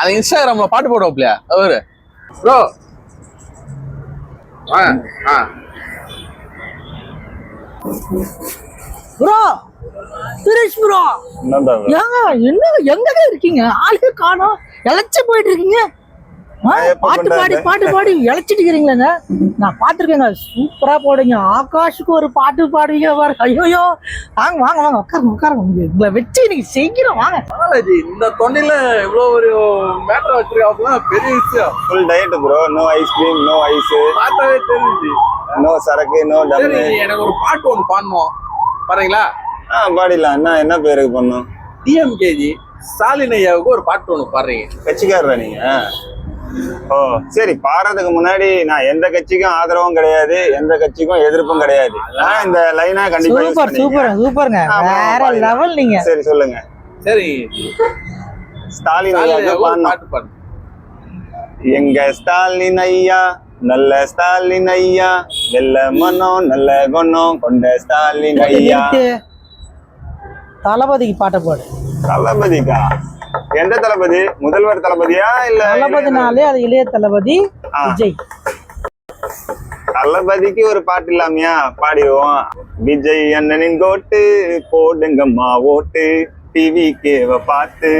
அது இன்ஸ்டாகிராம்ல பாட்டு போடுவோம்லையா அவரு ப்ரோ. ப்ரோ சுரேஷ் ப்ரோ, ஏங்க என்ன எங்க இருக்கீங்க? ஆளே காணோம், இழைச்சு போயிட்டு இருக்கீங்க. பாட்டு பாடி பாட்டு பாடி இழைச்சிட்டு இருக்கிறீங்களேங்க. நான் பாத்துருக்கேங்க, சூப்பரா போடுங்க. ஆகாஷுக்கு ஒரு பாட்டு பாடுவீங்க பாரு. ஐயோ வாங்க வாங்க வாங்க, உட்காருங்க உட்காருங்க. உங்களை வச்சு இன்னைக்கு செய்கிறோம் வாங்க. இந்த தொண்டையில இவ்வளவு ஒரு மேட்டர் வச்சிருக்காங்க, பெரிய விஷயம். Full diet bro. No ice cream, no ice, பார்த்தாவே தெரிஞ்சு. நோ சரக்கு, நோ டம்மு. எனக்கு ஒரு பாட்டு ஒன்று பாடணும், பாருங்களா? பாடிடலாம். என்ன பேருக்கு பண்ணும்? டிஎம்கேஜி ஸ்டாலின் ஐயாவுக்கு ஒரு பாட்டு ஒன்று பாடுறீங்க. கட்சிக்காரரா நீங்க? ஓ சரி. பாடுறதுக்கு முன்னாடி நான் எந்த கட்சிக்கும் ஆதரவும் கிடையாது, எந்த கட்சிக்கும் எதிர்ப்பும் கிடையாது. இந்த லைனா கண்டிப்பா சூப்பர் சூப்பர் சூப்பருங்க, வேற லெவல் நீங்க. சரி சொல்லுங்க. சரி, ஸ்டாலின் ஐயா பாட்டு பாடு. எங்க ஸ்டாலின் ஐயா, நல்ல ஸ்டாலின் ஐயா, நல்ல மனம் நல்ல குணம் கொண்ட ஸ்டாலின் ஐயா. தளபதிக்கு பாட்டை பாடு. தளபதிக்கா? எந்த தளபதி? முதல்வர் தளபதியா இல்ல? தளபதினாலே அது இளைய தளபதி விஜய். தளபதிக்கு ஒரு பாட்டு இல்லாமையா? பாடிடுவோம். விஜய் அண்ணனின் கோட்டு போடுங்கம்மா ஓட்டு, டிவி கேவ பார்த்து